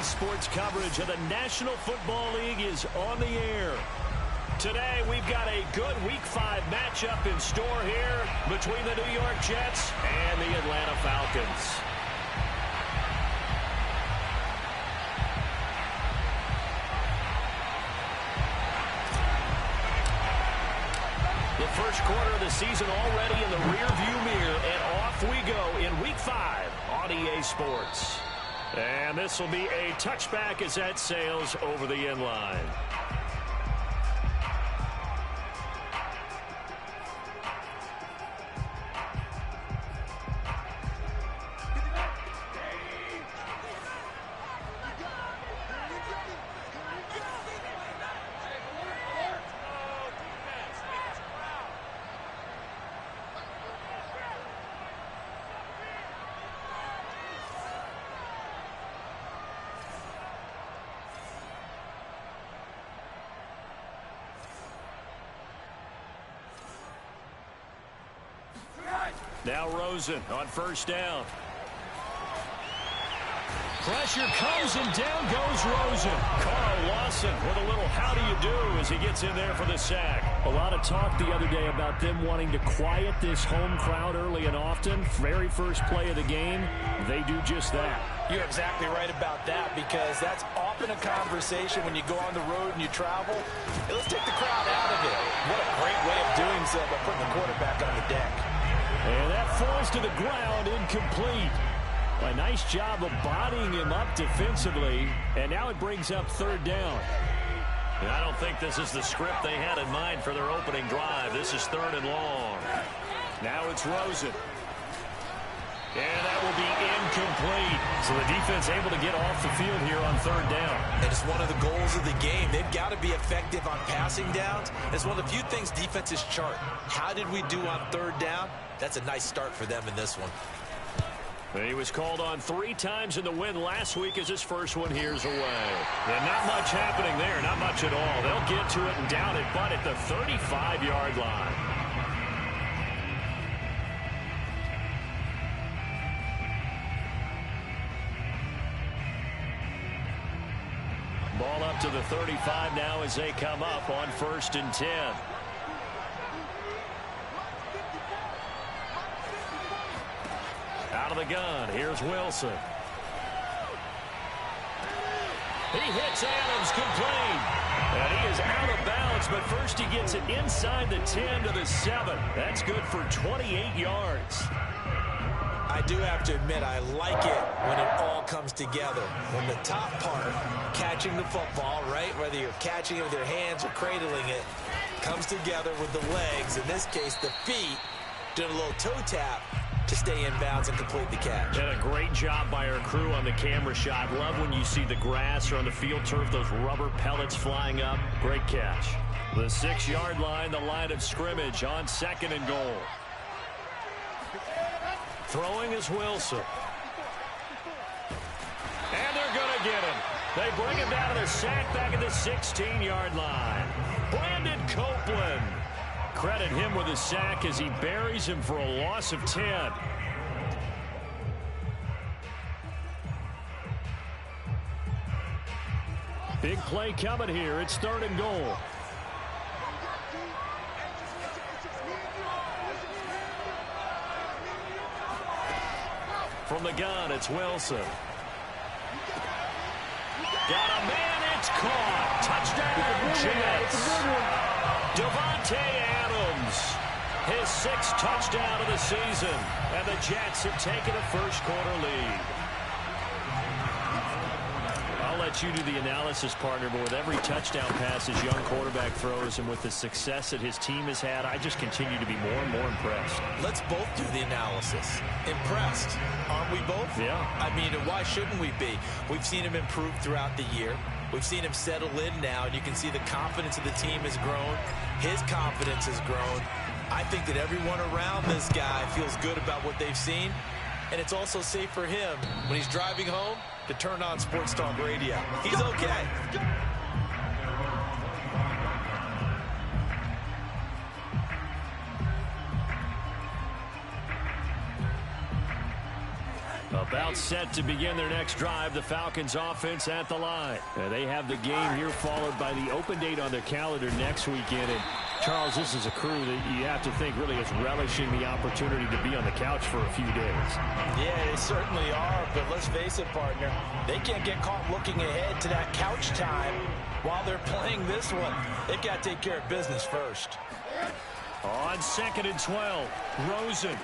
Sports coverage of the National Football League is on the air. Today, we've got a good Week 5 matchup in store here between the New York Jets and the Atlanta Falcons. The first quarter of the season already in the rearview mirror, and off we go in Week 5 on EA Sports. And this will be a touchback as that sails over the end line. Now Rosen on first down. Pressure comes and down goes Rosen. Carl Lawson with a little how do you do as he gets in there for the sack. A lot of talk the other day about them wanting to quiet this home crowd early and often. Very first play of the game, they do just that. You're exactly right about that, because that's often a conversation when you go on the road and you travel. Hey, let's take the crowd out of it. What a great way of doing so by putting the quarterback on the deck. And that falls to the ground, incomplete. A nice job of bodying him up defensively, and now it brings up third down. And I don't think this is the script they had in mind for their opening drive. This is third and long. Now it's Rosen. And that will be incomplete. So the defense able to get off the field here on third down. And it's one of the goals of the game. They've got to be effective on passing downs. It's one of the few things defenses chart. How did we do on third down? That's a nice start for them in this one. He was called on 3 times in the win last week as his first one here's away. And not much happening there, not much at all. They'll get to it and down it, but at the 35-yard line. Ball up to the 35 now as they come up on 1st and 10. Out of the gun, here's Wilson. He hits Adams, complete. And he is out of bounds, but first he gets it inside the 10 to the 7. That's good for 28 yards. I do have to admit, I like it when it all comes together. When the top part, catching the football, right, whether you're catching it with your hands or cradling it, comes together with the legs, in this case the feet, doing a little toe tap to stay in bounds and complete the catch. And a great job by our crew on the camera shot. Love when you see the grass or on the field turf, those rubber pellets flying up. Great catch. The 6-yard line, the line of scrimmage on 2nd and goal. Throwing is Wilson. And they're going to get him. They bring him down to the sack back at the 16-yard line. Brandon Copeland. Credit him with a sack as he buries him for a loss of 10. Big play coming here. It's 3rd and goal. From the gun, it's Wilson. Got a man, it's caught. Touchdown, Jets. Davante Adams, his 6th touchdown of the season. And the Jets have taken a first-quarter lead. I'll let you do the analysis, partner, but with every touchdown pass his young quarterback throws and with the success that his team has had, I just continue to be more and more impressed. Let's both do the analysis. Impressed. Aren't we both? Yeah. I mean, why shouldn't we be? We've seen him improve throughout the year. We've seen him settle in now, and you can see the confidence of the team has grown. His confidence has grown. I think that everyone around this guy feels good about what they've seen, and it's also safe for him when he's driving home to turn on Sports Talk Radio. He's okay. About Now set to begin their next drive, the Falcons offense at the line. They have the game here followed by the open date on their calendar next weekend. And Charles, this is a crew that you have to think really is relishing the opportunity to be on the couch for a few days. Yeah, they certainly are, but let's face it, partner. They can't get caught looking ahead to that couch time while they're playing this one. They've got to take care of business first. On 2nd and 12, Rosen.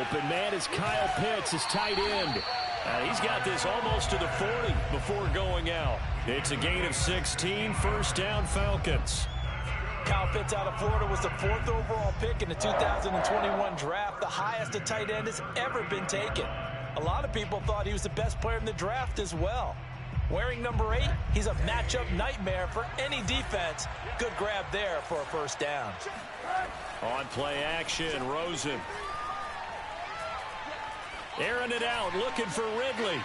Open man is Kyle Pitts, his tight end. He's got this almost to the 40 before going out. It's a gain of 16, first down Falcons. Kyle Pitts out of Florida was the 4th overall pick in the 2021 draft, the highest a tight end has ever been taken. A lot of people thought he was the best player in the draft as well. Wearing number 8, he's a matchup nightmare for any defense. Good grab there for a first down. On play action, Rosen. Airing it out, looking for Ridley.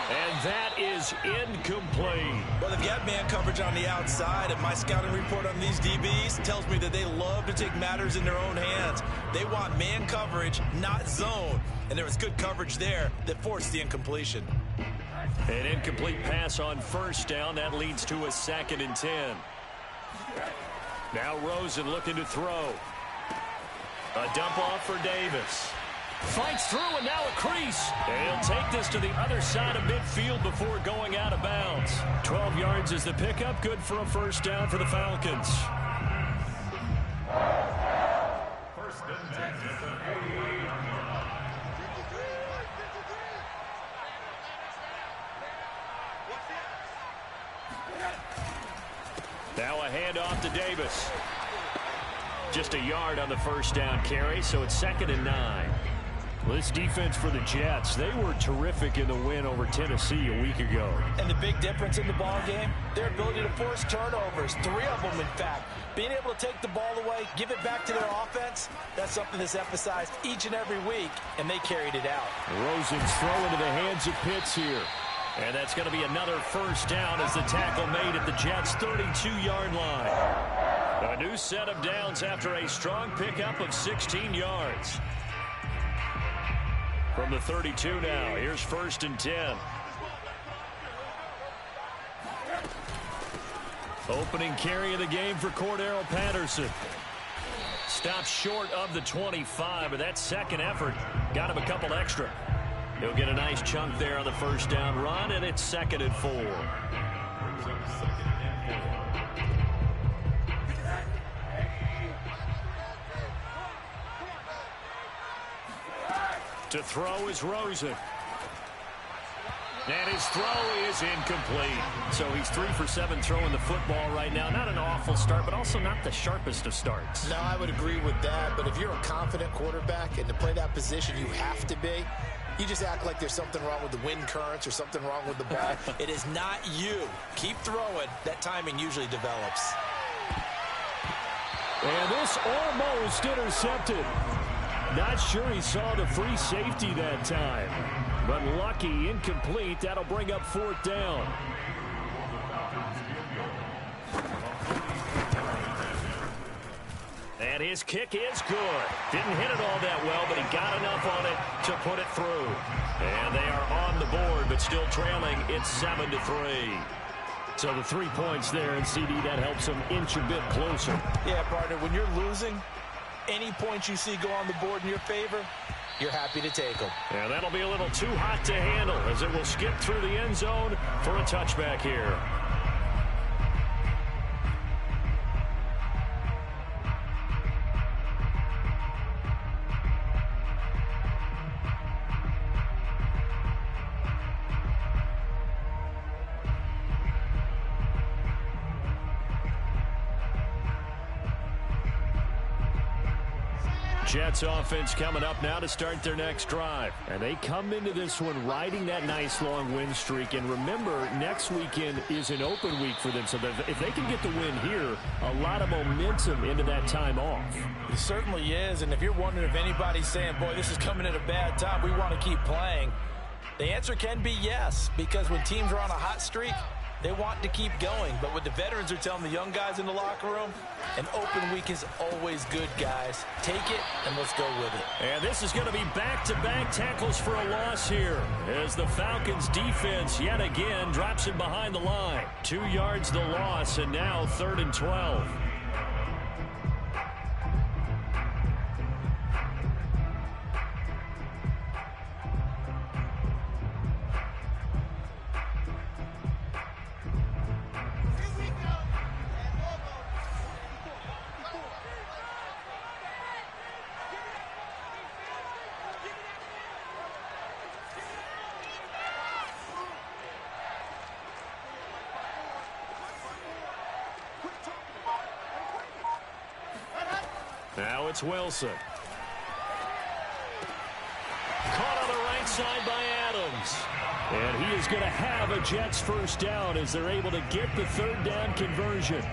And that is incomplete. Well, they've got man coverage on the outside, and my scouting report on these DBs tells me that they love to take matters in their own hands. They want man coverage, not zone. And there was good coverage there that forced the incompletion. An incomplete pass on first down. That leads to a 2nd and 10. Now Rosen looking to throw. A dump off for Davis. Fights through and now a crease. And he'll take this to the other side of midfield before going out of bounds. 12 yards is the pickup. Good for a first down for the Falcons. First and 10. Now a handoff to Davis. Just a yard on the first down carry, so it's 2nd and 9. Well, this defense for the Jets, they were terrific in the win over Tennessee a week ago. And the big difference in the ball game, their ability to force turnovers, 3 of them in fact. Being able to take the ball away, give it back to their offense, that's something that's emphasized each and every week, and they carried it out. Rosen's throw into the hands of Pitts here. And that's going to be another first down as the tackle made at the Jets' 32-yard line. A new set of downs after a strong pickup of 16 yards. From the 32 now, here's 1st and 10. Opening carry of the game for Cordero Patterson. Stopped short of the 25, but that second effort got him a couple extra. He'll get a nice chunk there on the first down run, and it's 2nd and 4. To throw is Rosen. And his throw is incomplete. So he's 3 for 7 throwing the football right now. Not an awful start, but also not the sharpest of starts. No, I would agree with that. But if you're a confident quarterback and to play that position, you have to be. You just act like there's something wrong with the wind currents or something wrong with the ball. It is not you. Keep throwing. That timing usually develops. And this almost intercepted. Not sure he saw the free safety that time. But lucky, incomplete. That'll bring up 4th down. And his kick is good. Didn't hit it all that well, but he got enough on it to put it through. And they are on the board, but still trailing. It's 7-3. So the 3 points there, and CD, that helps them inch a bit closer. Yeah, partner, when you're losing, any points you see go on the board in your favor, you're happy to take them. And that'll be a little too hot to handle as it will skip through the end zone for a touchback here. Jets offense coming up now to start their next drive. And they come into this one riding that nice long win streak. And remember, next weekend is an open week for them. So that if they can get the win here, a lot of momentum into that time off. It certainly is. And if you're wondering if anybody's saying, boy, this is coming at a bad time, we want to keep playing, the answer can be yes. Because when teams are on a hot streak, They want to keep going, but what the veterans are telling the young guys in the locker room, an open week is always good, guys. Take it, and let's go with it. And this is going to be back-to-back tackles for a loss here as the Falcons defense yet again drops him behind the line. 2 yards the loss, and now 3rd and 12. Now it's Wilson. Caught on the right side by Adams. And he is going to have a Jets first down as they're able to get the 3rd down conversion.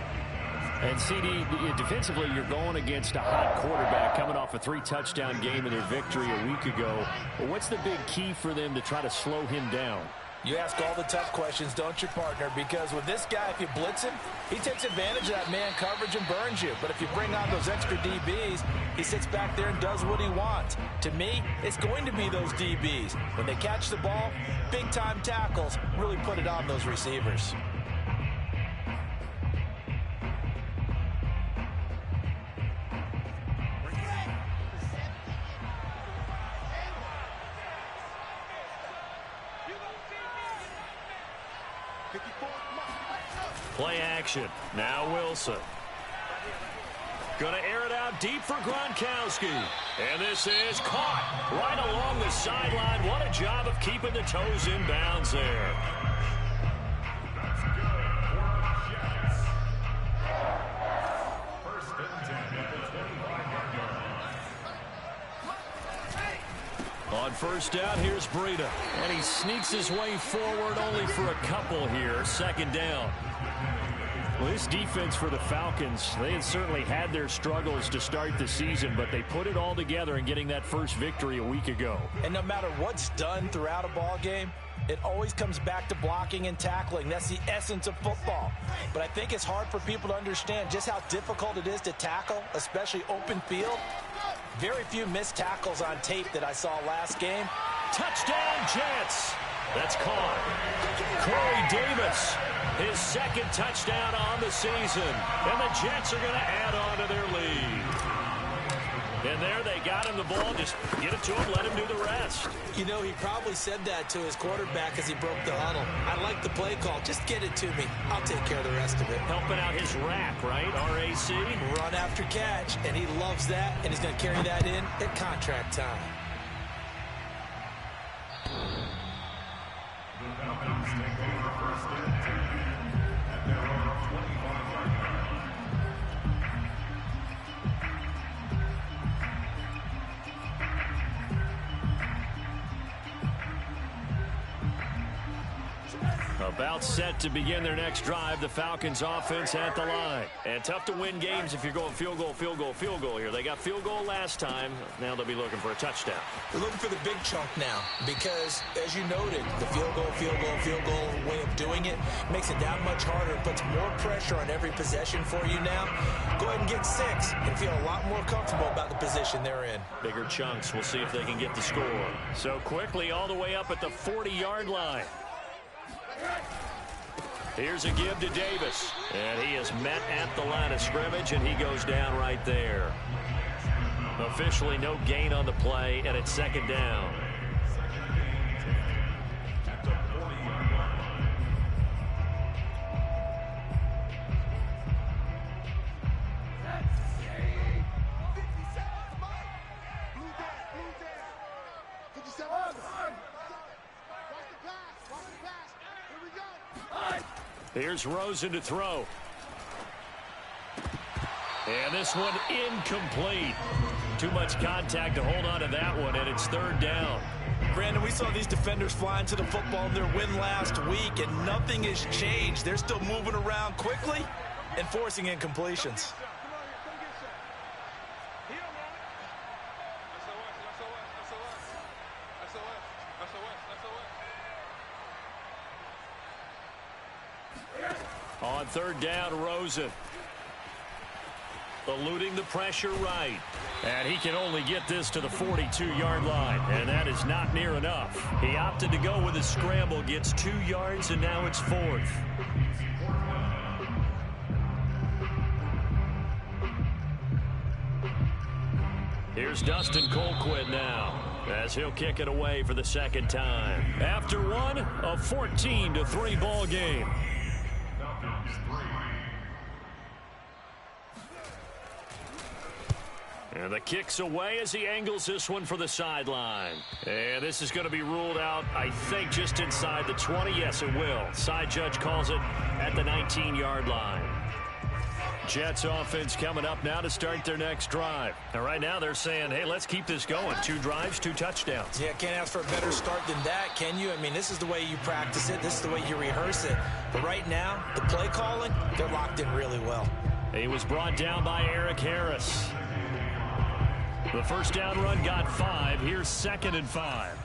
And CD, defensively, you're going against a hot quarterback coming off a 3-touchdown game in their victory a week ago. But what's the big key for them to try to slow him down? You ask all the tough questions, don't you, partner? Because with this guy, if you blitz him, he takes advantage of that man coverage and burns you. But if you bring on those extra DBs, he sits back there and does what he wants. To me, it's going to be those DBs. When they catch the ball, big-time tackles really put it on those receivers. Play action. Now Wilson. Gonna air it out deep for Gronkowski. And this is caught right along the sideline. What a job of keeping the toes in bounds there. On first down, here's Breida. And he sneaks his way forward only for a couple here. 2nd down. Well, this defense for the Falcons, they had certainly had their struggles to start the season, but they put it all together in getting that first victory a week ago. And no matter what's done throughout a ball game, it always comes back to blocking and tackling. That's the essence of football. But I think it's hard for people to understand just how difficult it is to tackle, especially open field. Very few missed tackles on tape that I saw last game. Touchdown, Jets. That's caught. Corey Davis, his 2nd touchdown on the season. And the Jets are going to add on to their lead. And there they got him the ball. Just get it to him, let him do the rest. You know, he probably said that to his quarterback as he broke the huddle. I like the play call. Just get it to me. I'll take care of the rest of it. Helping out his rack, right? RAC. Run after catch, and he loves that, and he's going to carry that in at contract time. About set to begin their next drive. The Falcons offense at the line. And tough to win games if you're going field goal, field goal, field goal here. They got field goal last time. Now they'll be looking for a touchdown. They're looking for the big chunk now because, as you noted, the field goal way of doing it makes it that much harder, puts more pressure on every possession for you now. Go ahead and get 6 and feel a lot more comfortable about the position they're in. Bigger chunks. We'll see if they can get the score. So quickly all the way up at the 40-yard line. Here's a give to Davis. And he is met at the line of scrimmage, and he goes down right there. Officially no gain on the play, and it's 2nd down. Here's Rosen to throw. And this one incomplete. Too much contact to hold on to that one, and it's 3rd down. Brandon, we saw these defenders flying to the football in their win last week, and nothing has changed. They're still moving around quickly and forcing incompletions. On third down, Rosen. Eluding the pressure right. And he can only get this to the 42-yard line. And that is not near enough. He opted to go with a scramble, gets 2 yards, and now it's 4th. Here's Dustin Colquitt now, as he'll kick it away for the second time. After one, a 14-3 ball game. And the kick's away as he angles this one for the sideline. And this is going to be ruled out, I think, just inside the 20. Yes, it will. Side judge calls it at the 19-yard line. Jets offense coming up now to start their next drive. And right now they're saying, hey, let's keep this going. 2 drives, 2 touchdowns. Yeah, can't ask for a better start than that, can you? I mean, this is the way you practice it. This is the way you rehearse it. But right now, the play calling, they're locked in really well. He was brought down by Eric Harris. The first down run got 5. Here's 2nd and 5.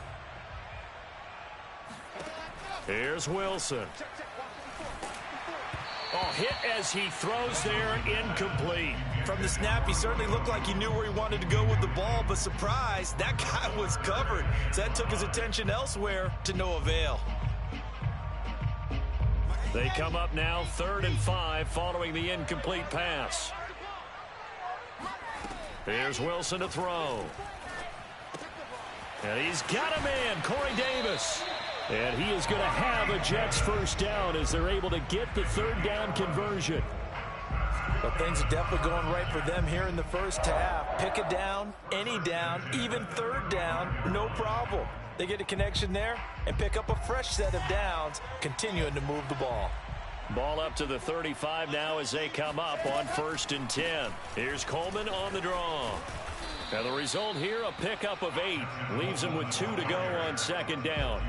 Here's Wilson. Oh, hit as he throws there, incomplete. From the snap, he certainly looked like he knew where he wanted to go with the ball, but surprise, that guy was covered. So that took his attention elsewhere to no avail. They come up now 3rd and 5 following the incomplete pass. Here's Wilson to throw. And he's got a man, Corey Davis. And he is going to have a Jets first down as they're able to get the 3rd down conversion. But things are definitely going right for them here in the first half. Pick a down, any down, even 3rd down, no problem. They get a connection there and pick up a fresh set of downs, continuing to move the ball. Ball up to the 35 now as they come up on 1st and 10. Here's Coleman on the draw. Now the result here, a pickup of 8. Leaves him with 2 to go on 2nd down.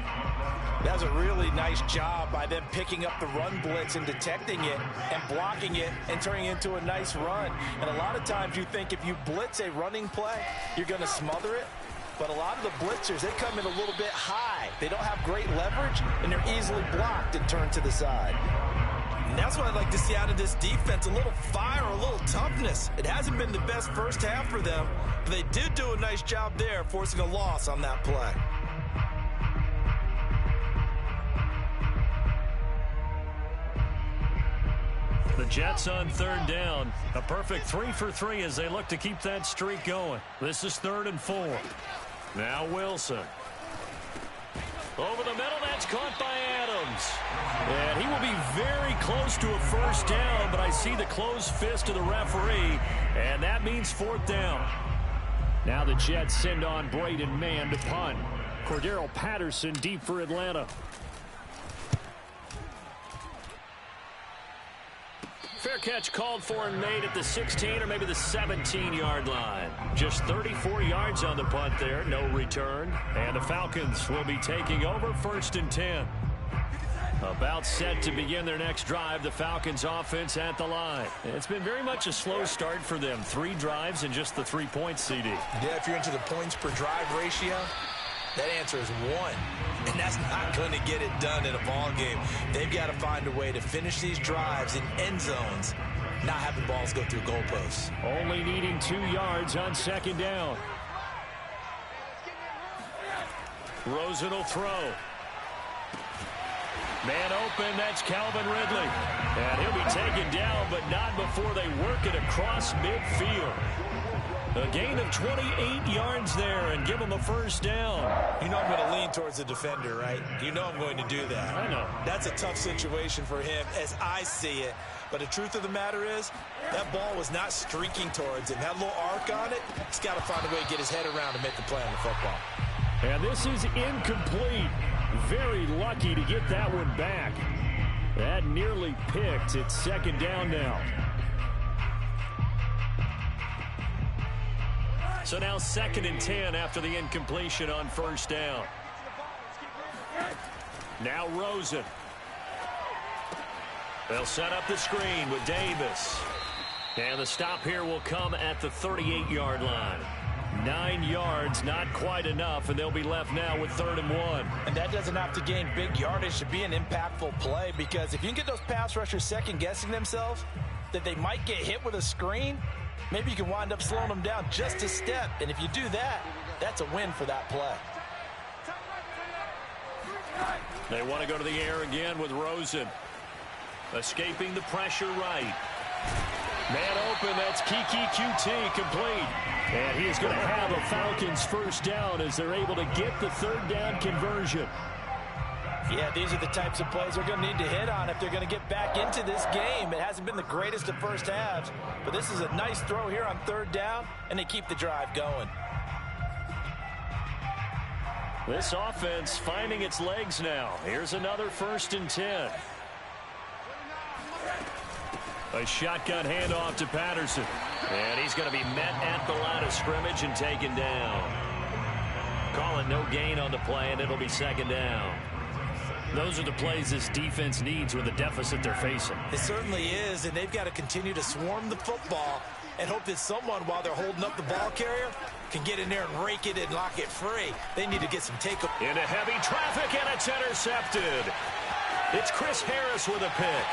That was a really nice job by them picking up the run blitz and detecting it and blocking it and turning it into a nice run. And a lot of times you think if you blitz a running play, you're going to smother it. But a lot of the blitzers, they come in a little bit high. They don't have great leverage, and they're easily blocked and turned to the side. And that's what I'd like to see out of this defense, a little fire, a little toughness. It hasn't been the best first half for them, but they did do a nice job there, forcing a loss on that play. The Jets on 3rd down. A perfect 3 for 3 as they look to keep that streak going. This is 3rd and 4. Now Wilson. Over the middle, that's caught by Adams. And he will be very close to a first down, but I see the closed fist of the referee, and that means 4th down. Now the Jets send on Braden Mann to punt. Cordero Patterson deep for Atlanta. Fair catch called for and made at the 16 or maybe the 17-yard line. Just 34 yards on the punt there, no return. And the Falcons will be taking over 1st and 10. About set to begin their next drive, the Falcons offense at the line. It's been very much a slow start for them. 3 drives and just the 3 points, CD. Yeah, if you're into the points per drive ratio, that answer is 1. And that's not going to get it done in a ball game. They've got to find a way to finish these drives in end zones, not having balls go through goalposts. Only needing 2 yards on 2nd down. Rosen will throw. Man open, that's Calvin Ridley. And he'll be taken down, but not before they work it across midfield. A gain of 28 yards there and give him a first down. You know I'm going to lean towards the defender, right? You know I'm going to do that. I know. That's a tough situation for him as I see it. But the truth of the matter is, that ball was not streaking towards him. That little arc on it, he's got to find a way to get his head around and make the play on the football. And this is incomplete. Very lucky to get that one back. That nearly picked. It's 2nd down now. So now 2nd and 10 after the incompletion on 1st down. Now Rosen. They'll set up the screen with Davis. And the stop here will come at the 38-yard line. 9 yards, not quite enough, and they'll be left now with 3rd and 1. And that doesn't have to gain big yardage to be an impactful play, because if you can get those pass rushers second-guessing themselves that they might get hit with a screen, maybe you can wind up slowing them down just a step. And if you do that, that's a win for that play. They want to go to the air again with Rosen. Escaping the pressure right. Man open, that's Kiki QT complete. And he is going to have a Falcons first down as they're able to get the 3rd down conversion. Yeah, these are the types of plays they're going to need to hit on if they're going to get back into this game. It hasn't been the greatest of first halves, but this is a nice throw here on 3rd down, and they keep the drive going. This offense finding its legs now. Here's another 1st and 10. A shotgun handoff to Patterson. And he's going to be met at the line of scrimmage and taken down. Calling no gain on the play, and it'll be 2nd down. Those are the plays this defense needs with the deficit they're facing. It certainly is, and they've got to continue to swarm the football and hope that someone, while they're holding up the ball carrier, can get in there and rake it and lock it free. They need to get some takeoff. Into heavy traffic, and it's intercepted. It's Chris Harris with a pick.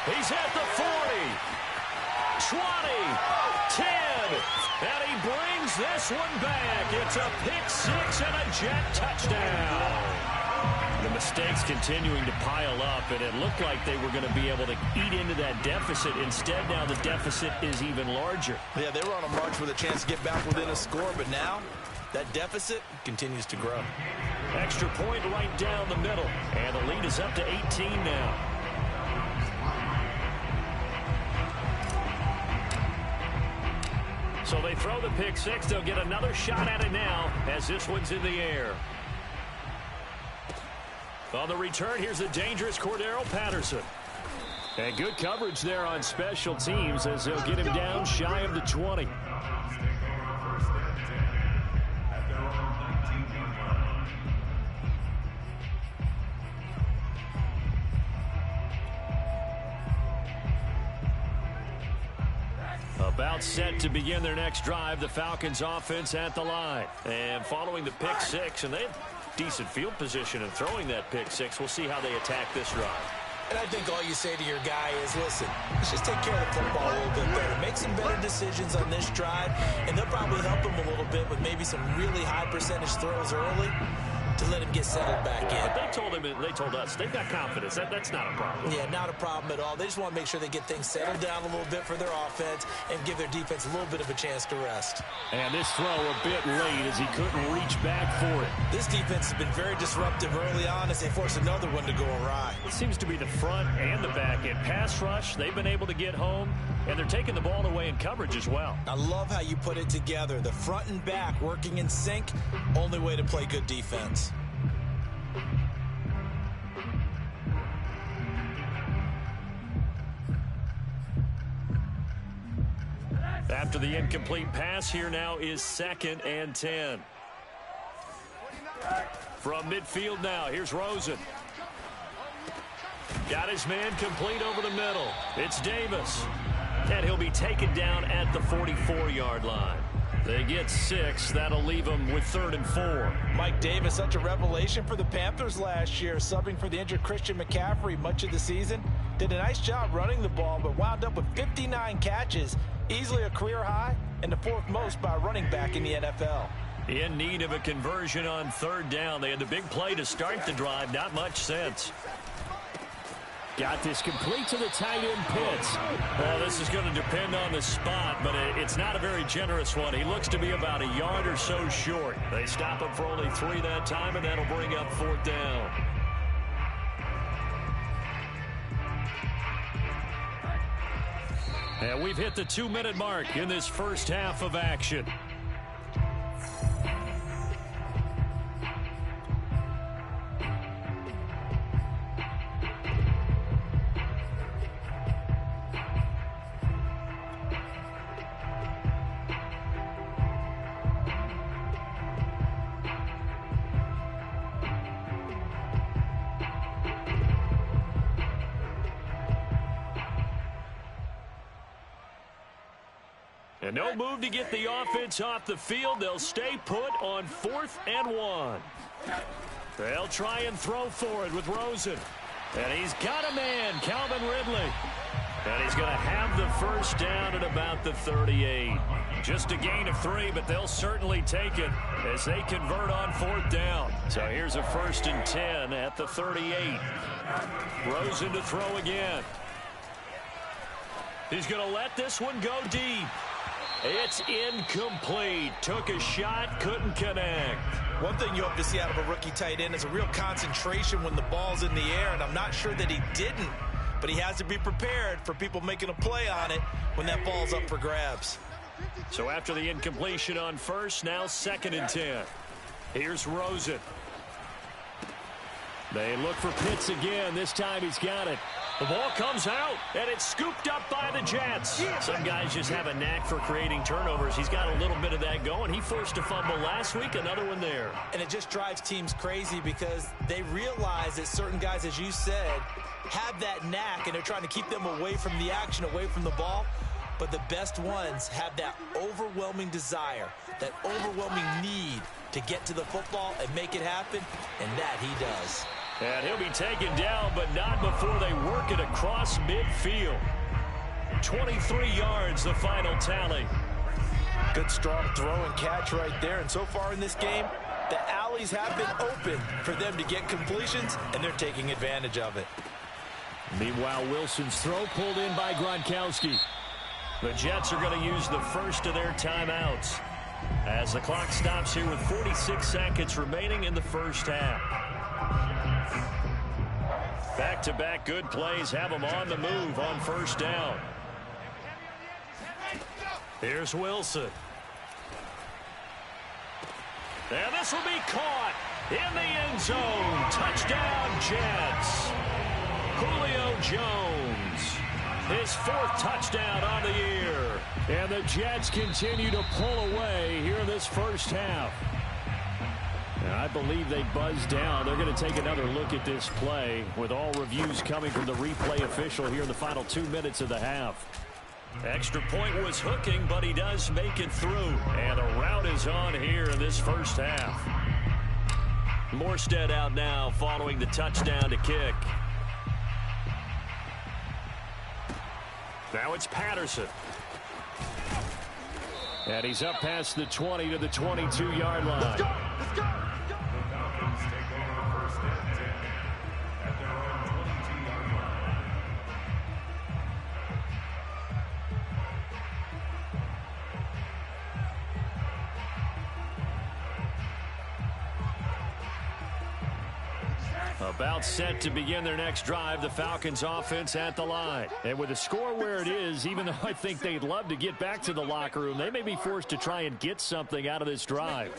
He's at the 40, 20, 10, and he brings this one back. It's a pick 6 and a Jet touchdown. The mistakes continuing to pile up, and it looked like they were going to be able to eat into that deficit. Instead, now the deficit is even larger. Yeah, they were on a march with a chance to get back within a score, but now that deficit continues to grow. Extra point right down the middle, and the lead is up to 18 now. So they throw the pick 6. They'll get another shot at it now as this one's in the air. On the return, here's the dangerous Cordero Patterson. And good coverage there on special teams as they'll get him down shy of the 20. About set to begin their next drive, the Falcons offense at the line. And following the pick 6, and they have decent field position in throwing that pick 6. We'll see how they attack this drive. And I think all you say to your guy is, listen, let's just take care of the football a little bit better. Make some better decisions on this drive, and they'll probably help him a little bit with maybe some really high percentage throws early to let him get settled back in. But they told us they've got confidence. That's not a problem. Yeah, not a problem at all. They just want to make sure they get things settled down a little bit for their offense and give their defense a little bit of a chance to rest. And this throw a bit late as he couldn't reach back for it. This defense has been very disruptive early on as they force another one to go awry. It seems to be the front and the back end. Pass rush, they've been able to get home, and they're taking the ball away in coverage as well. I love how you put it together. The front and back working in sync, only way to play good defense. After the incomplete pass, here now is 2nd and 10. From midfield now, here's Rosen. Got his man complete over the middle. It's Davis. And he'll be taken down at the 44-yard line. They get 6. That'll leave them with 3rd and 4. Mike Davis, such a revelation for the Panthers last year, subbing for the injured Christian McCaffrey much of the season. Did a nice job running the ball, but wound up with 59 catches, easily a career high, and the 4th most by a running back in the NFL. In need of a conversion on 3rd down. They had the big play to start the drive. Not much sense. Got this complete to the tight end Pitts. Well, this is going to depend on the spot, but it's not a very generous one. He looks to be about a yard or so short. They stop him for only 3 that time, and that'll bring up 4th down. And we've hit the 2-minute mark in this first half of action. And no move to get the offense off the field. They'll stay put on 4th and 1. They'll try and throw for it with Rosen. And he's got a man, Calvin Ridley. And he's going to have the first down at about the 38. Just a gain of 3, but they'll certainly take it as they convert on 4th down. So here's a 1st and 10 at the 38. Rosen to throw again. He's going to let this one go deep. It's incomplete. Took a shot, couldn't connect. One thing you hope to see out of a rookie tight end is a real concentration when the ball's in the air, and I'm not sure that he didn't, but he has to be prepared for people making a play on it when that ball's up for grabs. So after the incompletion on 1st, now 2nd and 10. Here's Rosen. They look for Pitts again. This time he's got it. The ball comes out, and it's scooped up by the Jets. Some guys just have a knack for creating turnovers. He's got a little bit of that going. He forced a fumble last week, another one there. And it just drives teams crazy because they realize that certain guys, as you said, have that knack, and they're trying to keep them away from the action, away from the ball. But the best ones have that overwhelming desire, that overwhelming need to get to the football and make it happen, and that he does. And he'll be taken down, but not before they work it across midfield. 23 yards, the final tally. Good, strong throw and catch right there. And so far in this game, the alleys have been open for them to get completions, and they're taking advantage of it. Meanwhile, Wilson's throw pulled in by Gronkowski. The Jets are going to use the first of their timeouts as the clock stops here with 46 seconds remaining in the first half. Back-to-back good plays have them on the move on 1st down. Here's Wilson. And this will be caught in the end zone. Touchdown, Jets. Julio Jones, his 4th touchdown on the year. And the Jets continue to pull away here in this first half. And I believe they buzzed down. They're going to take another look at this play with all reviews coming from the replay official here in the final 2 minutes of the half. Extra point was hooking, but he does make it through. And the route is on here in this first half. Morstead out now following the touchdown to kick. Now it's Patterson. And he's up past the 20 to the 22-yard line. Let's go! Let's go! About set to begin their next drive, the Falcons offense at the line. And with the score where it is, even though I think they'd love to get back to the locker room, they may be forced to try and get something out of this drive.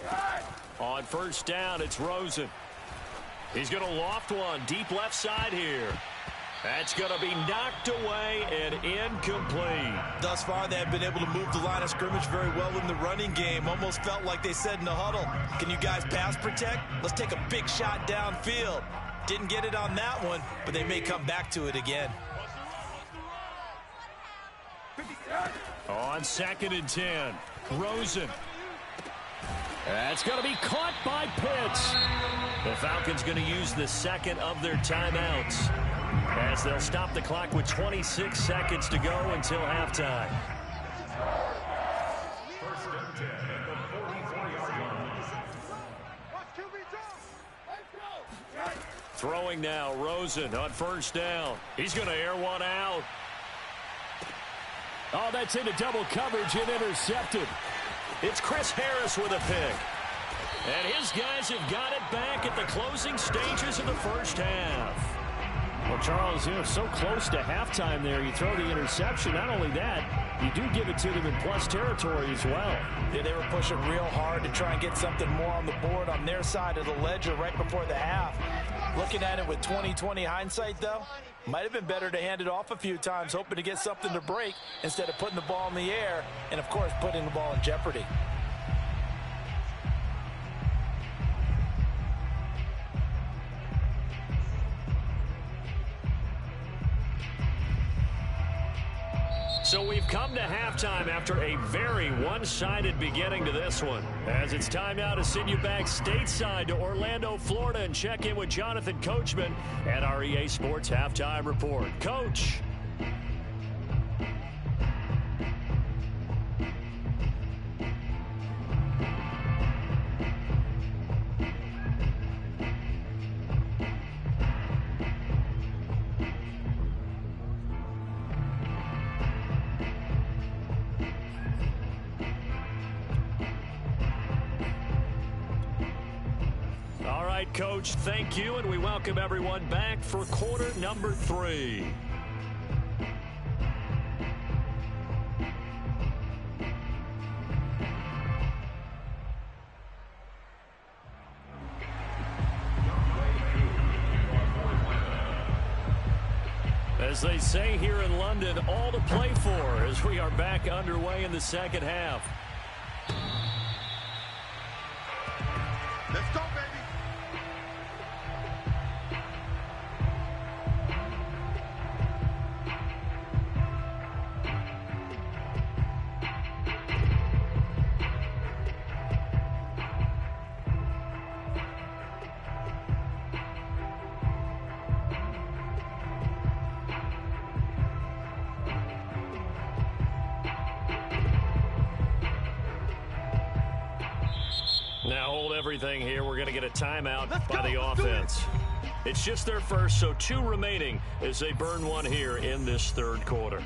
On 1st down, it's Rosen. He's going to loft one deep left side here. That's going to be knocked away and incomplete. Thus far, they have been able to move the line of scrimmage very well in the running game. Almost felt like they said in the huddle, can you guys pass protect? Let's take a big shot downfield. Didn't get it on that one, but they may come back to it again. On 2nd and 10, Rosen. That's going to be caught by Pitts. The Falcons going to use the 2nd of their timeouts as they'll stop the clock with 26 seconds to go until halftime. Throwing now, Rosen on 1st down. He's going to air one out. Oh, that's into double coverage and intercepted. It's Chris Harris with a pick. And his guys have got it back at the closing stages of the first half. Well, Charles, so close to halftime there. You throw the interception. Not only that, you do give it to them in plus territory as well. Yeah, they were pushing real hard to try and get something more on the board on their side of the ledger right before the half. Looking at it with 20/20 hindsight, though, might have been better to hand it off a few times, hoping to get something to break instead of putting the ball in the air and, of course, putting the ball in jeopardy. So we've come to halftime after a very one-sided beginning to this one. As it's time now to send you back stateside to Orlando, Florida, and check in with Jonathan Coachman at our EA Sports Halftime Report. Coach. Coach, thank you, and we welcome everyone back for quarter number 3. As they say here in London, all to play for as we are back underway in the second half. Let's go, baby. Now hold everything here. We're going to get a timeout by the offense. It's just their first, so 2 remaining as they burn one here in this third quarter.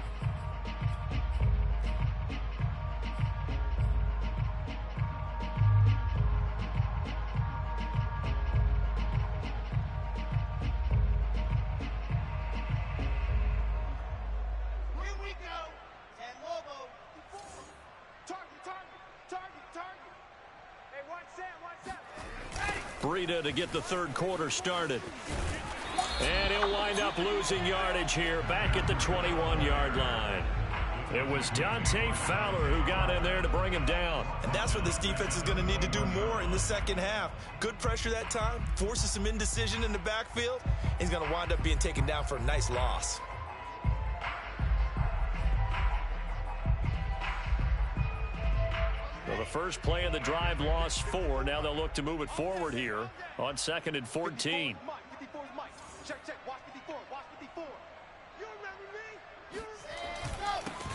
Breida to get the third quarter started. And he'll wind up losing yardage here back at the 21-yard line. It was Dante Fowler who got in there to bring him down. And that's what this defense is going to need to do more in the second half. Good pressure that time, forces some indecision in the backfield. He's going to wind up being taken down for a nice loss. Well, the first play of the drive lost 4. Now they'll look to move it forward here on 2nd and 14.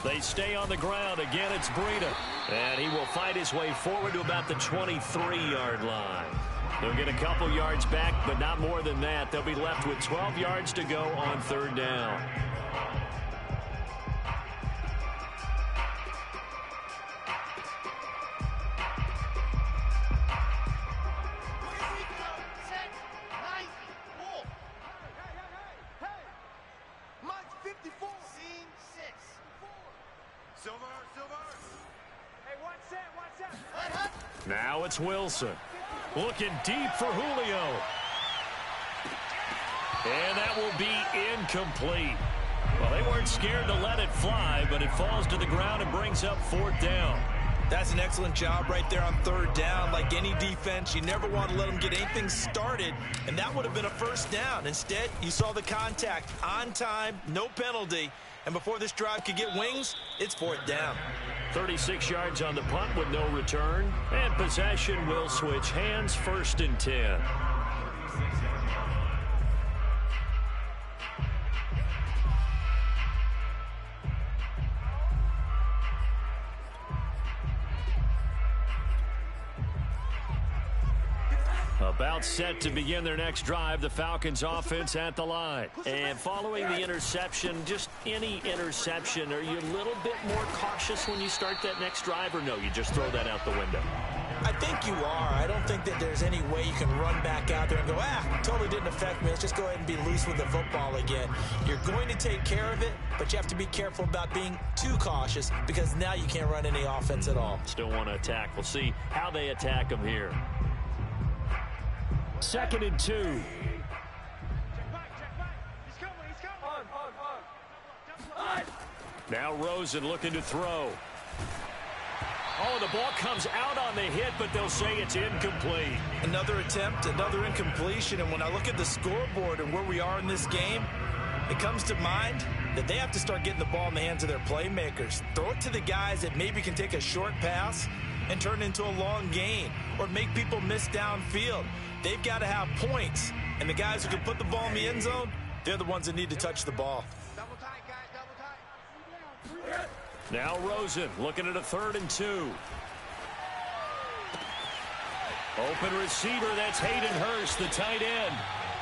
They stay on the ground. Again, it's Breida. And he will fight his way forward to about the 23-yard line. They'll get a couple yards back, but not more than that. They'll be left with 12 yards to go on 3rd down. Now it's Wilson. Looking deep for Julio. And that will be incomplete. Well, they weren't scared to let it fly, but it falls to the ground and brings up 4th down. That's an excellent job right there on 3rd down. Like any defense, you never want to let them get anything started, and that would have been a 1st down. Instead, you saw the contact on time, no penalty, and before this drive could get wings, it's 4th down. 36 yards on the punt with no return, and possession will switch hands. 1st and 10. About set to begin their next drive, the Falcons offense at the line. And following the interception, just any interception, are you a little bit more cautious when you start that next drive, or no, you just throw that out the window? I think you are. I don't think that there's any way you can run back out there and go, totally didn't affect me. Let's just go ahead and be loose with the football again. You're going to take care of it, but you have to be careful about being too cautious because now you can't run any offense at all. Still want to attack. We'll see how they attack them here. 2nd and 2. Now Rosen looking to throw. Oh, the ball comes out on the hit, but they'll say it's incomplete. Another attempt, another incompletion, and when I look at the scoreboard and where we are in this game, it comes to mind that they have to start getting the ball in the hands of their playmakers. Throw it to the guys that maybe can take a short pass and turn it into a long gain or make people miss downfield. They've got to have points, and the guys who can put the ball in the end zone, they're the ones that need to touch the ball. Now Rosen looking at a 3rd and 2. Open receiver, that's Hayden Hurst, the tight end.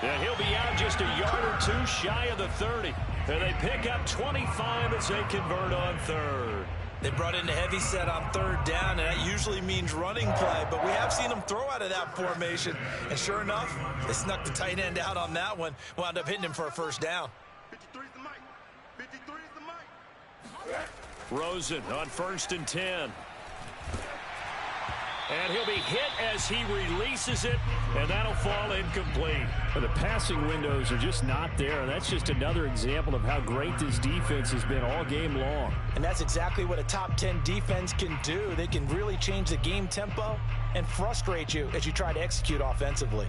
And he'll be out just a yard or 2 shy of the 30. And they pick up 25 as they convert on 3rd. They brought in a heavy set on 3rd down, and that usually means running play, but we have seen them throw out of that formation. And sure enough, they snuck the tight end out on that one, wound up hitting him for a 1st down. 53's the mic. 53's the mic. Rosen on 1st and 10. And he'll be hit as he releases it, and that'll fall incomplete. The passing windows are just not there, and that's just another example of how great this defense has been all game long. And that's exactly what a top 10 defense can do. They can really change the game tempo and frustrate you as you try to execute offensively.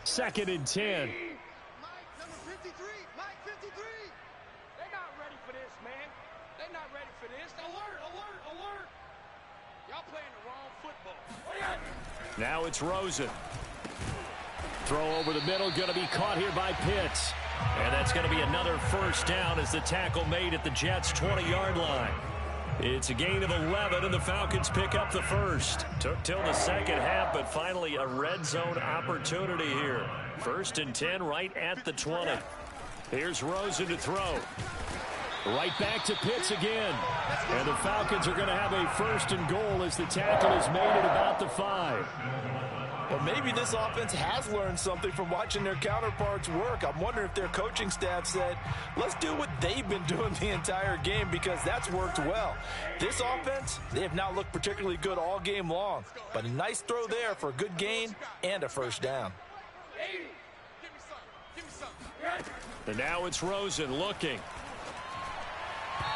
Second and 10. Now it's Rosen. Throw over the middle, going to be caught here by Pitts. And that's going to be another 1st down as the tackle made at the Jets' 20-yard line. It's a gain of 11, and the Falcons pick up the 1st. Took till the 2nd half, but finally a red zone opportunity here. 1st and 10 right at the 20. Here's Rosen to throw. Right back to Pitts again. And the Falcons are going to have a 1st and goal as the tackle is made at about the 5. Well, maybe this offense has learned something from watching their counterparts work. I'm wondering if their coaching staff said, let's do what they've been doing the entire game, because that's worked well. This offense, they have not looked particularly good all game long. But a nice throw there for a good gain and a 1st down. And now it's Rosen looking.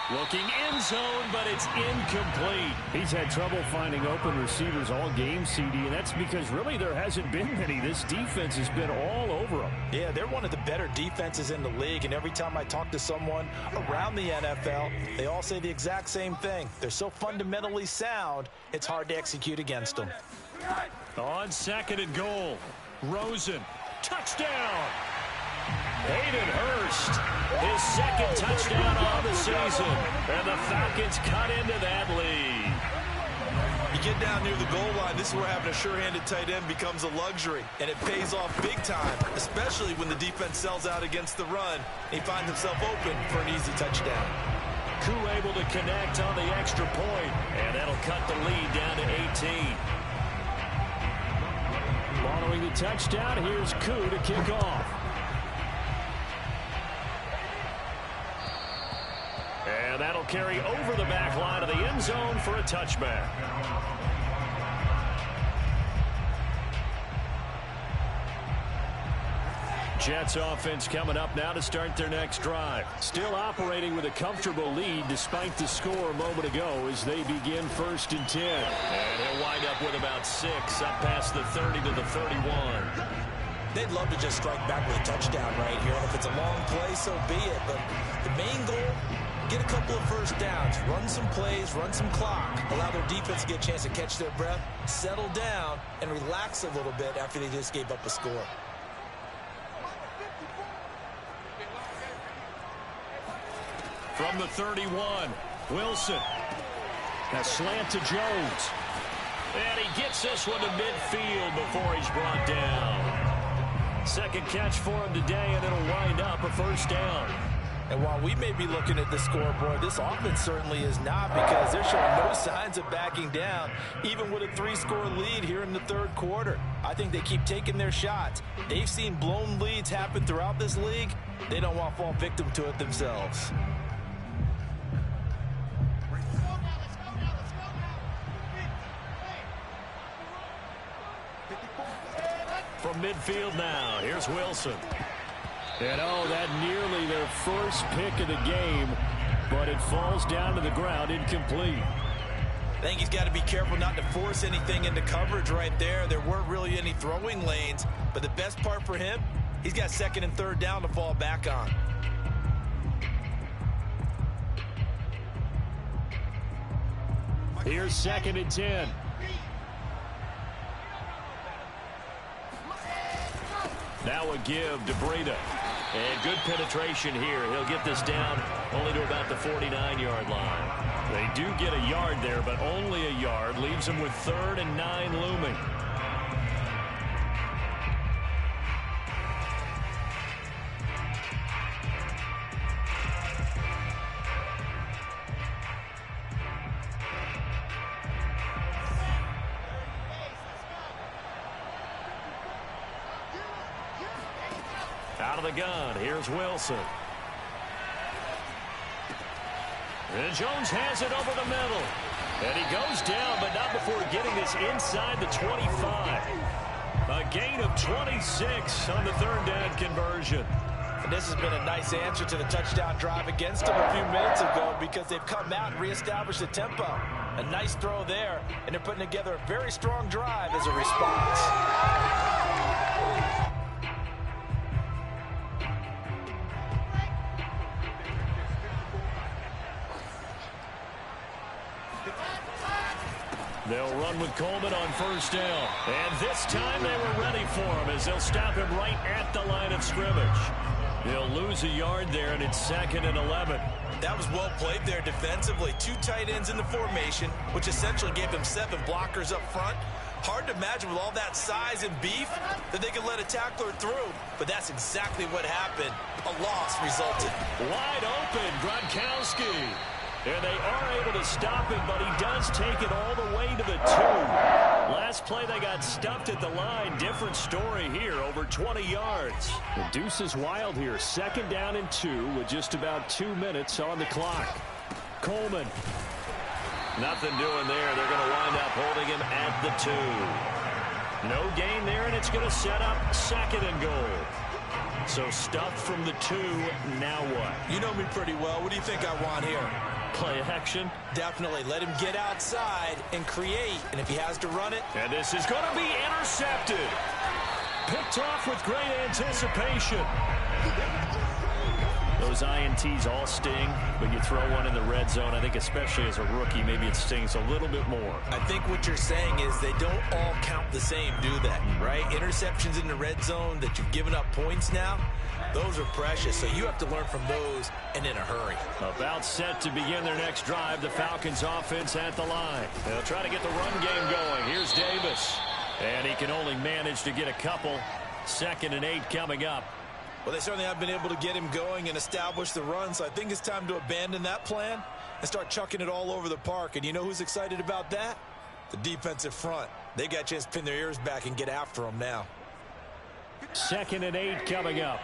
Looking end zone, but it's incomplete. He's had trouble finding open receivers all game, CD, and that's because really there hasn't been many. This defense has been all over them. Yeah, they're one of the better defenses in the league, and every time I talk to someone around the NFL, they all say the exact same thing. They're so fundamentally sound, it's hard to execute against them. On 2nd and goal, Rosen, touchdown! Hayden Hurst, his 2nd touchdown of the season, and the Falcons cut into that lead. You get down near the goal line, this is where having a sure-handed tight end becomes a luxury, and it pays off big time, especially when the defense sells out against the run, and he finds himself open for an easy touchdown. Koo able to connect on the extra point, and that'll cut the lead down to 18. Following the touchdown, here's Koo to kick off. And that'll carry over the back line of the end zone for a touchback. Jets offense coming up now to start their next drive. Still operating with a comfortable lead despite the score a moment ago as they begin 1st and 10. And he'll wind up with about 6 up past the 30 to the 31. They'd love to just strike back with a touchdown right here. And if it's a long play, so be it. But the main goal, get a couple of 1st downs, run some plays, run some clock, allow their defense to get a chance to catch their breath, settle down, and relax a little bit after they just gave up a score. From the 31, Wilson. A slant to Jones. And he gets this one to midfield before he's brought down. 2nd catch for him today, and it'll wind up a 1st down. And while we may be looking at the scoreboard, this offense certainly is not, because they're showing no signs of backing down, even with a 3-score lead here in the 3rd quarter. I think they keep taking their shots. They've seen blown leads happen throughout this league. They don't want to fall victim to it themselves. From midfield now, here's Wilson. And that nearly their 1st pick of the game, but it falls down to the ground incomplete. I think he's got to be careful not to force anything into coverage right there. There weren't really any throwing lanes, but the best part for him, he's got second and third down to fall back on. Here's 2nd and 10. Now a give to Breida. And good penetration here. He'll get this down only to about the 49-yard line. They do get a yard there, but only a yard. Leaves them with 3rd and 9 looming. Out of the gun, here's Wilson. And Jones has it over the middle. And he goes down, but not before getting this inside the 25. A gain of 26 on the 3rd down conversion. And this has been a nice answer to the touchdown drive against them a few minutes ago because they've come out and reestablished the tempo. A nice throw there, and they're putting together a very strong drive as a response. They'll run with Coleman on 1st down. And this time they were ready for him as they'll stop him right at the line of scrimmage. They'll lose a yard there, and it's 2nd and 11. That was well played there defensively. 2 tight ends in the formation, which essentially gave them 7 blockers up front. Hard to imagine with all that size and beef that they could let a tackler through, but that's exactly what happened. A loss resulted. Wide open, Gronkowski. And they are able to stop him, but he does take it all the way to the 2. Last play, they got stuffed at the line. Different story here, over 20 yards. The deuce is wild here. 2nd down and 2 with just about 2 minutes on the clock. Coleman. Nothing doing there. They're going to wind up holding him at the 2. No gain there, and it's going to set up 2nd and goal. So stuffed from the 2. Now what? You know me pretty well. What do you think I want here? Play action. Definitely. Let him get outside and create. And if he has to run it. And this is going to be intercepted. Picked off with great anticipation. Those INTs all sting, but you throw one in the red zone. I think especially as a rookie, maybe it stings a little bit more. I think what you're saying is they don't all count the same, do they? Right? Interceptions in the red zone that you've given up points now, those are precious. So you have to learn from those and in a hurry. About set to begin their next drive. The Falcons offense at the line. They'll try to get the run game going. Here's Davis. And he can only manage to get a couple. 2nd and 8 coming up. Well, they certainly have been able to get him going and establish the run, so I think it's time to abandon that plan and start chucking it all over the park. And you know who's excited about that? The defensive front. They got a chance to pin their ears back and get after them now. 2nd and 8 coming up.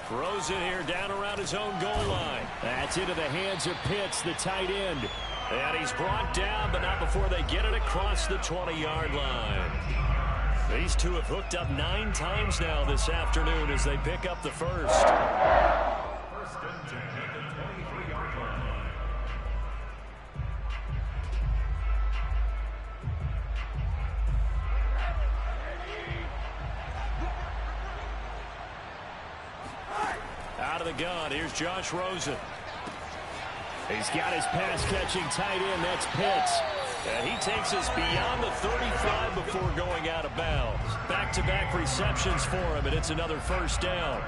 Throws it here down around his own goal line. That's into the hands of Pitts, the tight end. And he's brought down, but not before they get it across the 20-yard line. These two have hooked up 9 times now this afternoon as they pick up the first. 1st and 10 at the 23-yard line. Out of the gun, here's Josh Rosen. He's got his pass-catching tight end, that's Pitts. And he takes us beyond the 35 before going out of bounds. Back-to-back receptions for him, and it's another 1st down.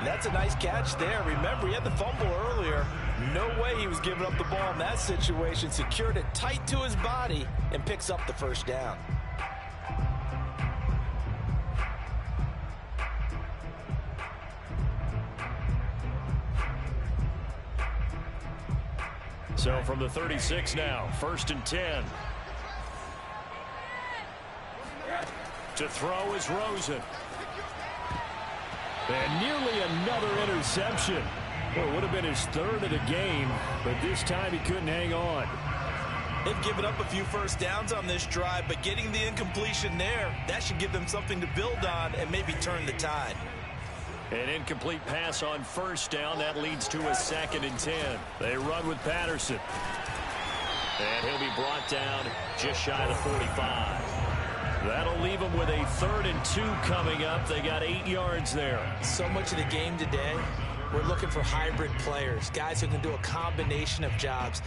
That's a nice catch there. Remember, he had the fumble earlier. No way he was giving up the ball in that situation. Secured it tight to his body and picks up the 1st down. So from the 36 now, 1st and 10. To throw is Rosen. And nearly another interception. Well, it would have been his 3rd of the game, but this time he couldn't hang on. They've given up a few 1st downs on this drive, but getting the incompletion there, that should give them something to build on and maybe turn the tide. An incomplete pass on first down. That leads to a 2nd and 10. They run with Patterson. And he'll be brought down just shy of the 45. That'll leave them with a 3rd and 2 coming up. They got 8 yards there. So much of the game today, we're looking for hybrid players, guys who can do a combination of jobs.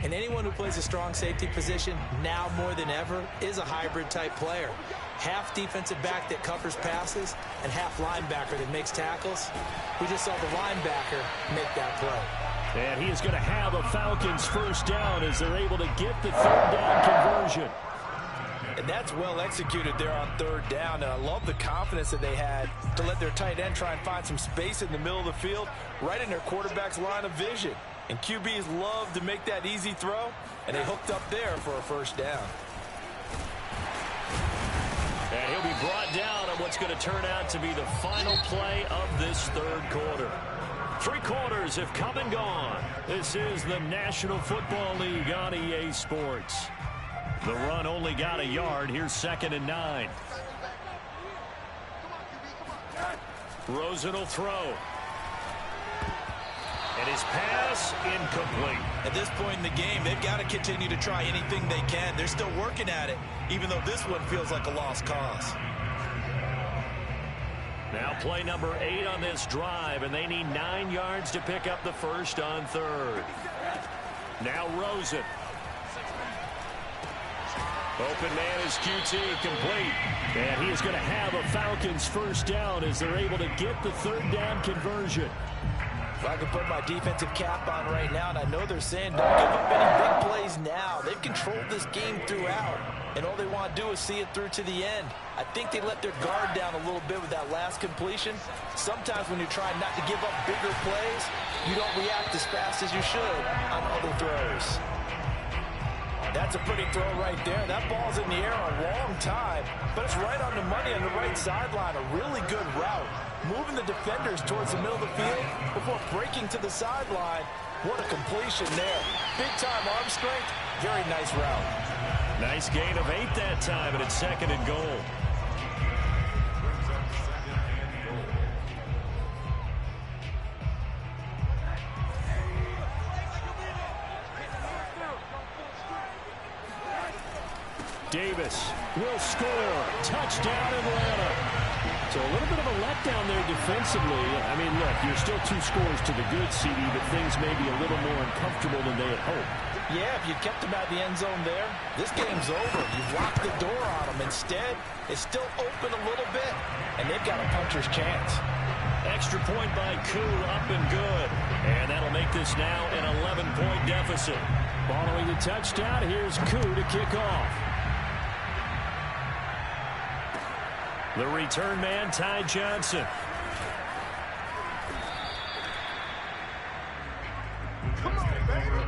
And anyone who plays a strong safety position, now more than ever, is a hybrid type player. Half defensive back that covers passes and half linebacker that makes tackles. We just saw the linebacker make that play. And he is going to have a Falcons first down as they're able to get the 3rd down conversion. And that's well executed there on 3rd down. And I love the confidence that they had to let their tight end try and find some space in the middle of the field, right in their quarterback's line of vision. And QBs love to make that easy throw, and they hooked up there for a first down. And he'll be brought down on what's going to turn out to be the final play of this 3rd quarter. 3 quarters have come and gone. This is the National Football League on EA Sports. The run only got a yard. Here's 2nd and 9. Rosen will throw. And his pass incomplete. At this point in the game, they've got to continue to try anything they can. They're still working at it, even though this one feels like a lost cause. Now play number 8 on this drive, and they need 9 yards to pick up the first on 3rd. Now Rosen. Open man is QT, complete. And he is going to have a Falcons first down as they're able to get the 3rd down conversion. If I could put my defensive cap on right now, and I know they're saying don't give up any big plays now. They've controlled this game throughout, and all they want to do is see it through to the end. I think they let their guard down a little bit with that last completion. Sometimes when you're trying not to give up bigger plays, you don't react as fast as you should on other throws. That's a pretty throw right there. That ball's in the air a long time, but it's right on the money on the right sideline. A really good route. Moving the defenders towards the middle of the field before breaking to the sideline. What a completion there. Big-time arm strength. Very nice route. Nice gain of 8 that time, and it's 2nd and goal. Davis will score. Touchdown, Atlanta. So a little bit of a letdown there defensively. I mean, look, you're still 2 scores to the good, CD, but things may be a little more uncomfortable than they had hoped. Yeah, if you kept them out of the end zone there, this game's over. You've locked the door on them. Instead, it's still open a little bit, and they've got a puncher's chance. Extra point by Koo, up and good. And that'll make this now an 11-point deficit. Following the touchdown, here's Koo to kick off. The return man, Ty Johnson. Come on, baby.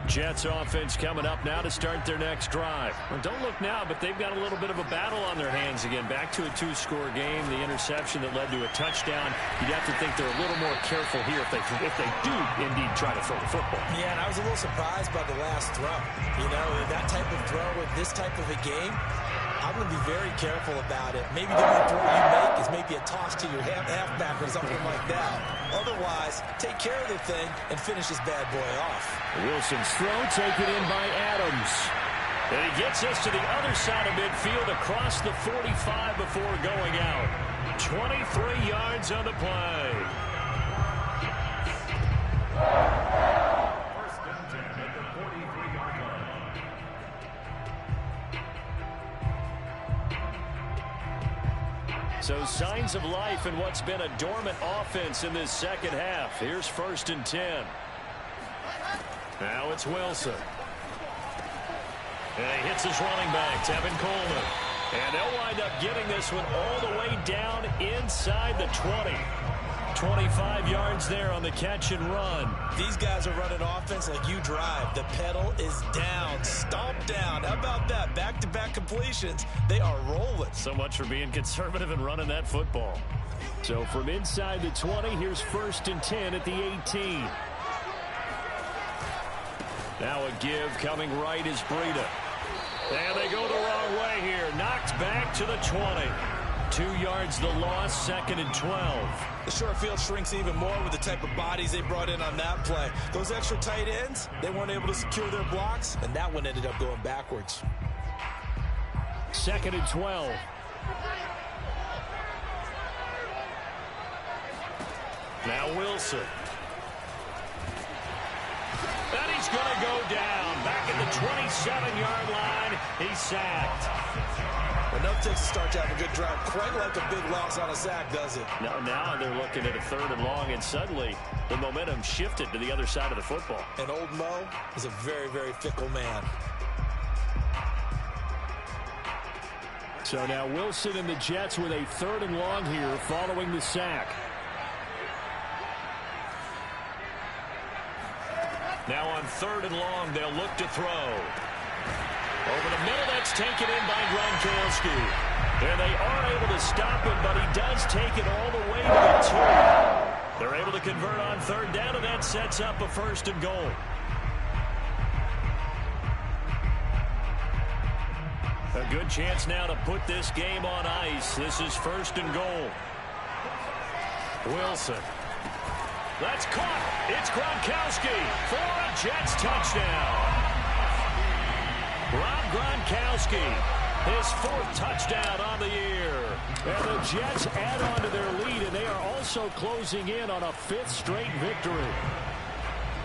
Jets offense coming up now to start their next drive. Well, don't look now, but they've got a little bit of a battle on their hands again. Back to a 2-score game. The interception that led to a touchdown. You'd have to think they're a little more careful here if they do indeed try to throw the football. Yeah, and I was a little surprised by the last throw. You know, that type of throw with this type of a game, I'm going to be very careful about it. Maybe the only throw you make is maybe a toss to your halfback or something like that. Otherwise, take care of the thing and finish this bad boy off. Wilson's throw taken in by Adams. And he gets us to the other side of midfield across the 45 before going out. 23 yards on the play. First and 10 at the 43-yard line. So signs of life in what's been a dormant offense in this second half. Here's 1st and 10. Now it's Wilson. And he hits his running back, Tevin Coleman. And they'll wind up getting this one all the way down inside the 20. 25 yards there on the catch and run. These guys are running offense like you drive. The pedal is down, stomped down. How about that? Back-to-back completions. They are rolling. So much for being conservative and running that football. So from inside the 20, here's 1st and 10 at the 18. Now a give coming right is Breida. And they go the wrong way here. Knocked back to the 20. 2 yards the loss, 2nd and 12. The short field shrinks even more with the type of bodies they brought in on that play. Those extra tight ends, they weren't able to secure their blocks, and that one ended up going backwards. 2nd and 12. Now Wilson. And he's going to go down. Back at the 27-yard line. He's sacked. Enough takes to start to have a good drive. Quite like a big loss on a sack, does it? Now they're looking at a 3rd and long, and suddenly the momentum shifted to the other side of the football. And old Mo is a very, very fickle man. So now Wilson and the Jets with a 3rd and long here following the sack. Now on 3rd and long, they'll look to throw. Over the middle, that's taken in by Gronkowski. And they are able to stop him, but he does take it all the way to the 2. They're able to convert on 3rd down, and that sets up a 1st and goal. A good chance now to put this game on ice. This is 1st and goal. Wilson. That's caught. It's Gronkowski for a Jets touchdown. Rob Gronkowski, his 4th touchdown on the year. And the Jets add on to their lead, and they are also closing in on a 5th straight victory.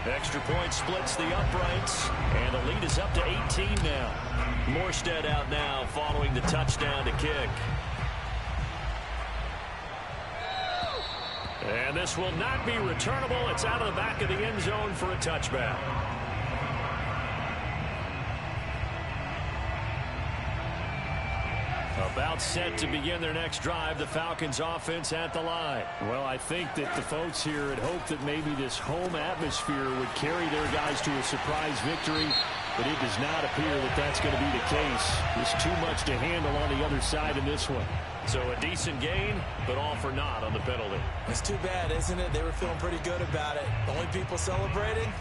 Extra point splits the uprights, and the lead is up to 18 now. Morstead out now following the touchdown to kick. And this will not be returnable. It's out of the back of the end zone for a touchback. About set to begin their next drive, the Falcons offense at the line. Well, I think that the folks here had hoped that maybe this home atmosphere would carry their guys to a surprise victory, but it does not appear that that's going to be the case. There's too much to handle on the other side in this one. So a decent gain, but all for naught on the penalty. It's too bad, isn't it? They were feeling pretty good about it. The only people celebrating,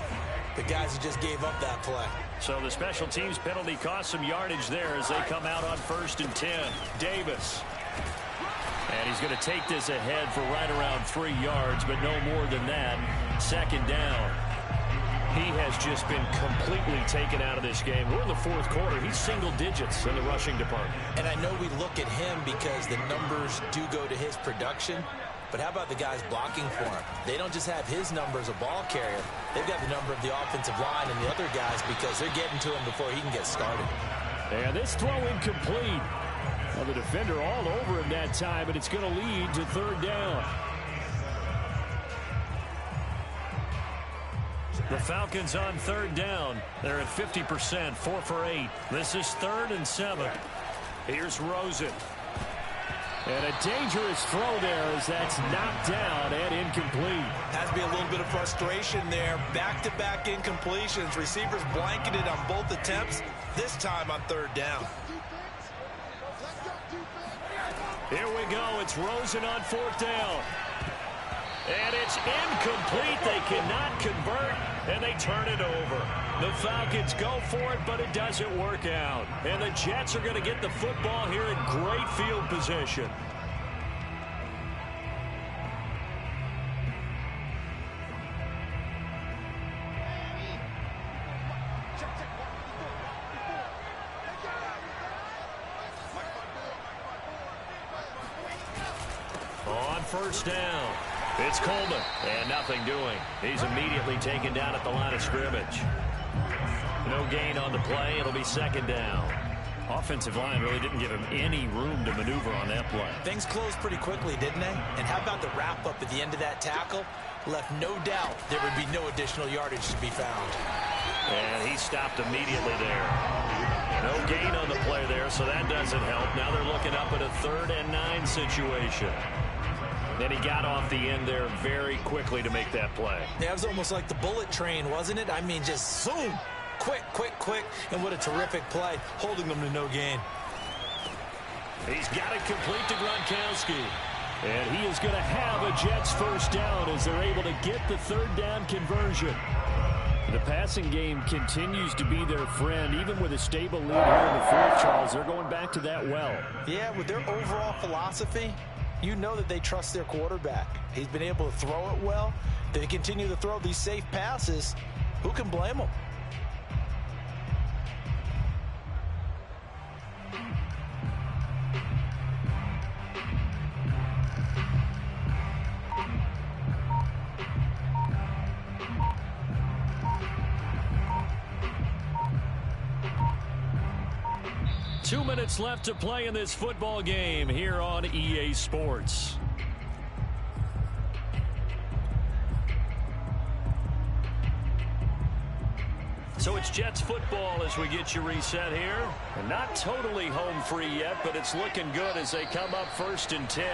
the guys who just gave up that play. So the special teams penalty cost some yardage there as they come out on 1st and 10. Davis. And he's going to take this ahead for right around 3 yards, but no more than that. 2nd down. He has just been completely taken out of this game. We're in the 4th quarter. He's single digits in the rushing department. And I know we look at him because the numbers do go to his production. But how about the guys blocking for him? They don't just have his number as a ball carrier. They've got the number of the offensive line and the other guys because they're getting to him before he can get started. And this throw incomplete. Well, the defender all over him that time, but it's going to lead to 3rd down. The Falcons on 3rd down. They're at 50%, 4 for 8. This is 3rd and 7. Here's Rosen. And a dangerous throw there as that's knocked down and incomplete. Has to be a little bit of frustration there. Back-to-back incompletions. Receivers blanketed on both attempts, this time on 3rd down. Here we go. It's Rosen on 4th down. And it's incomplete. They cannot convert, and they turn it over. The Falcons go for it, but it doesn't work out. And the Jets are going to get the football here in great field position. On 1st down. It's Coleman, and nothing doing. He's immediately taken down at the line of scrimmage. No gain on the play. It'll be 2nd down. Offensive line really didn't give him any room to maneuver on that play. Things closed pretty quickly, didn't they? And how about the wrap-up at the end of that tackle? Left no doubt there would be no additional yardage to be found. And he stopped immediately there. No gain on the play there, so that doesn't help. Now they're looking up at a 3rd and 9 situation. Then he got off the end there very quickly to make that play. Yeah, it was almost like the bullet train, wasn't it? I mean, just zoom. Quick, quick, quick. And what a terrific play, holding them to no gain. He's got it complete to Gronkowski. And he is going to have a Jets 1st down as they're able to get the 3rd down conversion. The passing game continues to be their friend. Even with a stable lead here in the fourth, Charles, they're going back to that well. Yeah, with their overall philosophy, you know that they trust their quarterback. He's been able to throw it well. They continue to throw these safe passes. Who can blame them? Two minutes left to play in this football game here on EA Sports. So it's Jets football as we get you reset here. And not totally home free yet, but it's looking good as they come up 1st and 10.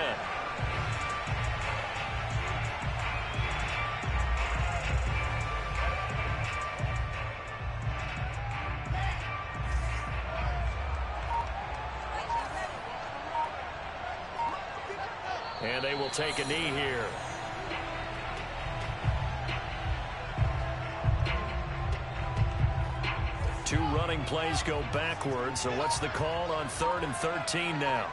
And they will take a knee here. Two running plays go backwards. So what's the call on 3rd and 13 now?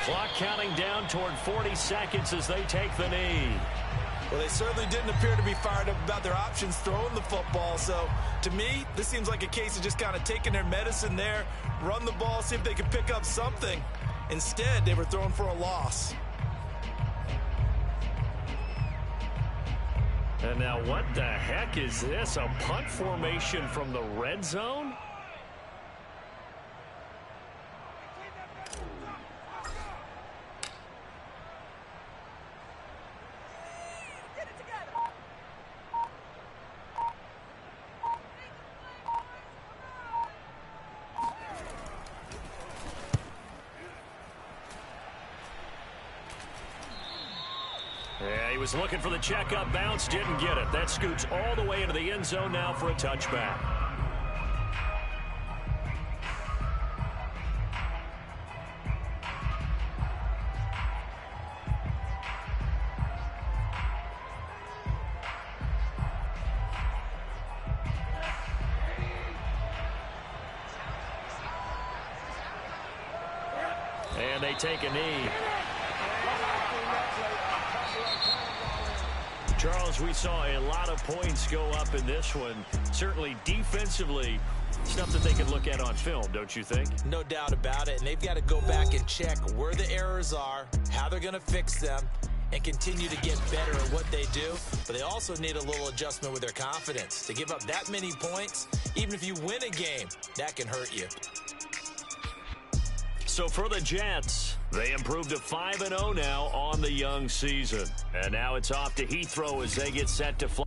Clock counting down toward 40 seconds as they take the knee. Well, they certainly didn't appear to be fired up about their options throwing the football. So, to me, this seems like a case of just kind of taking their medicine there, run the ball, see if they can pick up something. Instead, they were throwing for a loss. And now what the heck is this? A punt formation from the red zone? Yeah, he was looking for the checkup bounce, didn't get it. That scoots all the way into the end zone now for a touchback. And they take a knee. Charles, we saw a lot of points go up in this one. Certainly defensively, stuff that they can look at on film, don't you think? No doubt about it. And they've got to go back and check where the errors are, how they're going to fix them, and continue to get better at what they do. But they also need a little adjustment with their confidence. To give up that many points, even if you win a game, that can hurt you. So for the Jets, they improved to 5-0 now on the young season. And now it's off to Heathrow as they get set to fly.